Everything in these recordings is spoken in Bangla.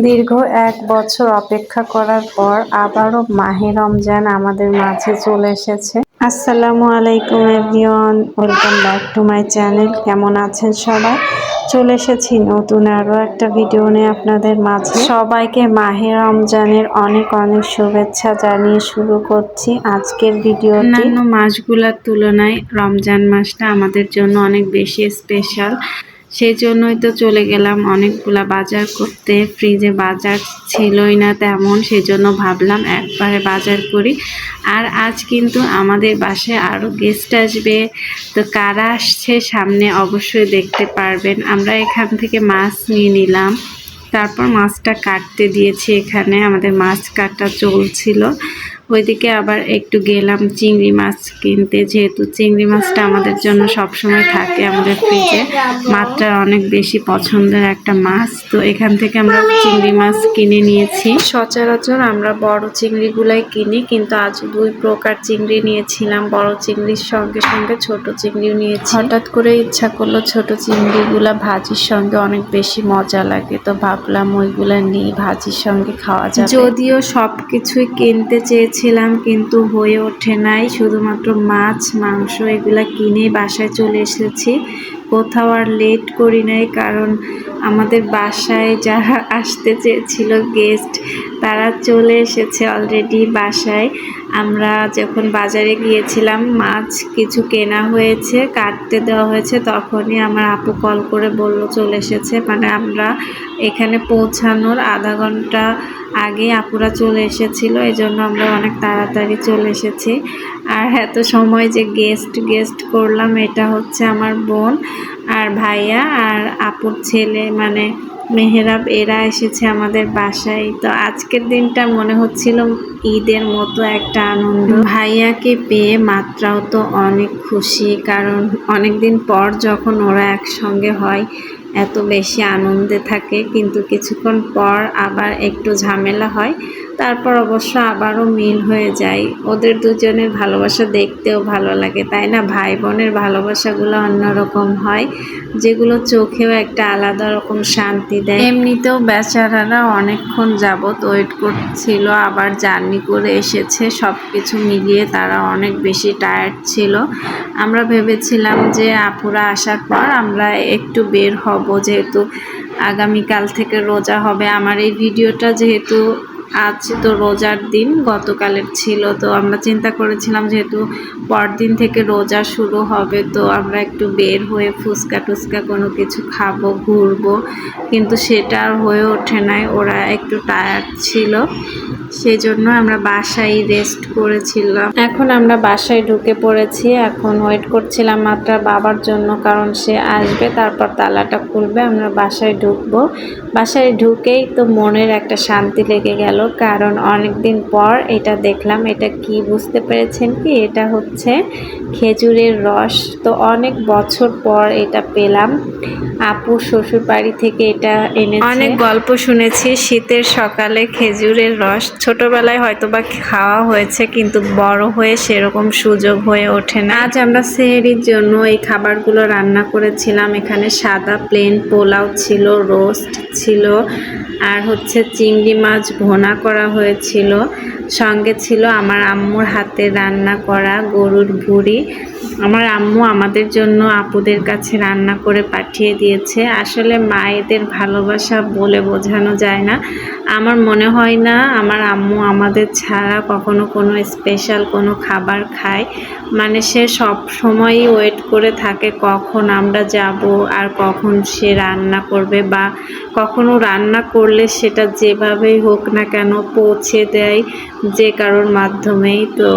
দীর্ঘ ১ বছর অপেক্ষা করার পর আবারও মাহে রমজান আমাদের মাঝে চলে এসেছে। আসসালামু আলাইকুম everyone, welcome back to my channel. কেমন আছেন সবাই? চলে এসেছি নতুন আরও একটা ভিডিও নিয়ে আপনাদের মাঝে। সবাইকে মাহে রমজানের অনেক অনেক শুভেচ্ছা জানিয়ে শুরু করছি আজকের ভিডিও। অন্যান্য মাসগুলোর তুলনায় রমজান মাসটা আমাদের জন্য অনেক বেশি স্পেশাল। সেই জন্যই তো চলে গেলাম অনেকগুলা বাজার করতে। ফ্রিজে বাজার ছিলই না তেমন, সেই জন্য ভাবলাম একবারে বাজার করি। আর আজ কিন্তু আমাদের বাসায় আরও গেস্ট আসবে, তো কারা আসছে সামনে অবশ্যই দেখতে পারবেন। আমরা এখান থেকে মাছ নিয়ে নিলাম, তারপর মাছটা কাটতে দিয়েছি। এখানে আমাদের মাছ কাটা চলছিল, ওইদিকে আবার একটু গেলাম চিংড়ি মাছ কিনতে, যেহেতু চিংড়ি মাছটা আমাদের জন্য সবসময় থাকে আমাদের ফ্রিজে। মাছটা অনেক বেশি পছন্দের একটা মাছ, তো এখান থেকে আমরা চিংড়ি মাছ কিনে নিয়েছি। সচরাচর আমরা বড় চিংড়িগুলাই কিনি, কিন্তু আজ 2 প্রকার চিংড়ি নিয়েছিলাম। বড় চিংড়ির সঙ্গে সঙ্গে ছোট চিংড়িও নিয়েছি। হঠাৎ করে ইচ্ছা করলো ছোট চিংড়িগুলা ভাজির সঙ্গে অনেক বেশি মজা লাগে, তো ভাবলাম ওইগুলা নিয়ে ভাজির সঙ্গে খাওয়া যাবে। যদিও সব কিছুই কিনতে চেয়েছিলাম কিন্তু হয়ে ওঠে নাই, শুধুমাত্র মাছ মাংস এগুলা কিনে বাসায় চলে এসেছি। কোথাও আর লেট করি নাই, কারণ আমাদের বাসায় যারা আসতে চেয়েছিল গেস্ট, তারা চলে এসেছে অলরেডি বাসায়। আমরা যখন বাজারে গিয়েছিলাম মাছ কিছু কেনা হয়েছে, কাটতে দেওয়া হয়েছে, তখনই আমার আপু কল করে বলল চলে এসেছে। মানে আমরা এখানে পৌঁছানোর আধা ঘন্টা আগে আপুরা চলে এসেছিল, এই জন্য আমরা অনেক তাড়াতাড়ি চলে এসেছি। আর এত সময় যে গেস্ট করলাম, এটা হচ্ছে আমার বোন আর ভাইয়া আর আপুর ছেলে মানে মেহরাব, এরা এসেছে আমাদের বাসায়। তো আজকের দিনটা মনে হচ্ছিল ঈদের মতো একটা আনন্দ। ভাইয়াকে পেয়ে মাত্রাও তো অনেক খুশি, কারণ অনেক দিন পর যখন ওরা একসঙ্গে হয় এত বেশি আনন্দে থাকে, কিন্তু কিছুক্ষণ পর আবার একটু ঝামেলা হয়, তারপর অবশ্য আবারও মিল হয়ে যায়। ওদের দুজনের ভালোবাসা দেখতেও ভালো লাগে, তাই না? ভাই বোনের ভালোবাসাগুলো অন্যরকম হয়, যেগুলো চোখেও একটা আলাদা রকম শান্তি দেয়। এমনিতেও বেচারারা অনেকক্ষণ যাবত ওয়েট করছিল, আবার জার্নি করে এসেছে, সব কিছু মিলিয়ে তারা অনেক বেশি টায়ার্ড ছিল। আমরা ভেবেছিলাম যে আপুরা আসার পর আমরা একটু বের হব, যেহেতু আগামীকাল থেকে রোজা হবে। আমার এই ভিডিওটা যেহেতু আজ তো রোজার দিন, গতকালের ছিল, তো আমরা চিন্তা করেছিলাম যেহেতু পরদিন থেকে রোজা শুরু হবে, তো আমরা একটু বের হয়ে ফুচকা টুচকা কোনো কিছু খাবো, ঘুরবো, কিন্তু সেটা আর হয়ে ওঠে নাই। ওরা একটু টায়ার্ড ছিল, সেই জন্য আমরা বাসায় রেস্ট করেছিলাম। এখন আমরা বাসায় ঢুকে পড়েছি, এখন ওয়েট করছিলাম মাত্র বাবার জন্য, কারণ সে আসবে, তারপর তালাটা খুলবে, আমরা বাসায় ঢুকবো। বাসায় ঢুকেই তো মনের একটা শান্তি লেগে গেল, কারণ অনেক দিন পর এটা দেখলাম। এটা কি বুঝতে পেরেছেন কি? এটা হচ্ছে খেজুরের রস। তো অনেক বছর পর এটা পেলাম, আপুর শ্বশুর বাড়ি থেকে এটা এনেছে। অনেক গল্প শুনেছি শীতের সকালে খেজুরের রস, ছোটবেলায় হয়তোবা খাওয়া হয়েছে, কিন্তু বড় হয়ে সেরকম সুযোগ হয়ে ওঠে না। আজ আমরা সেহরির জন্য এই খাবারগুলো রান্না করেছিলাম। এখানে সাদা প্লেন পোলাও ছিল, রোস্ট ছিল, আর হচ্ছে চিংড়ি মাছ ভোনা করা হয়েছিল, সঙ্গে ছিল আমার আম্মুর হাতে রান্না করা গরুর ভুঁড়ি। আমার আম্মু আমাদের জন্য আপুদের কাছে রান্না করে পাঠিয়ে দিয়েছে। আসলে মায়েদের ভালোবাসা বলে বোঝানো যায় না। আমার মনে হয় না আমার আম্মু আমাদের ছাড়া কখনো কোনো স্পেশাল কোনো খাবার খায়। মানে সে সব সময়ই ওয়েট করে থাকে কখন আমরা যাব আর কখন সে রান্না করবে, বা কখনো রান্না করলে সেটা যেভাবেই হোক না কেন পৌঁছে দেয় যে কারোর মাধ্যমেই। তো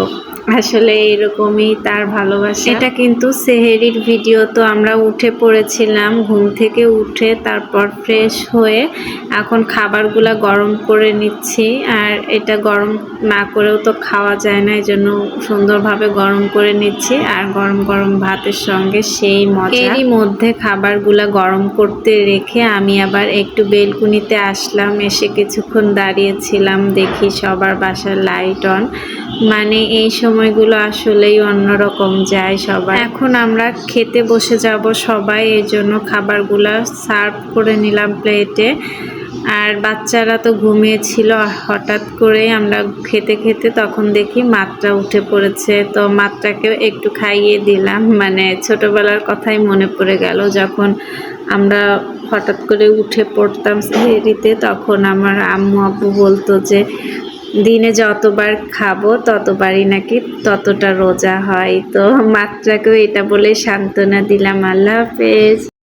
আসলে এরকমই তার ভালোবাসা। এটা কিন্তু সেহেরির ভিডিও। তো আমরা উঠে পড়েছিলাম, ঘুম থেকে উঠে তারপর ফ্রেশ হয়ে এখন খাবারগুলা গরম করে নিচ্ছি। আর এটা গরম না করেও তো খাওয়া যায় না, এই জন্য সুন্দরভাবে গরম করে নিচ্ছি। আর গরম গরম ভাতের সঙ্গে সেই মজা। এরই মধ্যে খাবারগুলা গরম করতে রেখে আমি আবার একটু বেলকুনিতে আসলাম। এসে কিছুক্ষণ দাঁড়িয়েছিলাম, দেখি সবার বাসার লাইট অন। মানে এই সময়গুলো আসলেই অন্যরকম যায় সবাই। এখন আমরা খেতে বসে যাব সবাই, এই জন্য খাবারগুলো সার্ভ করে নিলাম প্লেটে। আর বাচ্চারা তো ঘুমিয়েছিল। হঠাৎ করে আমরা খেতে খেতে তখন দেখি মাত্রা উঠে পড়েছে, তো মাত্রাকেও একটু খাইয়ে দিলাম। মানে ছোটবেলার কথাই মনে পড়ে গেল, যখন আমরা হঠাৎ করে উঠে পড়তাম সেহরিতে, তখন আমার আম্মু আব্বু বলতো যে দিনে যতবার খাবো ততবারই নাকি ততটা রোজা হয়। তো মাত্রাকেও এটা বলে সান্ত্বনা দিলাম। আল্লাহ হাফেজ।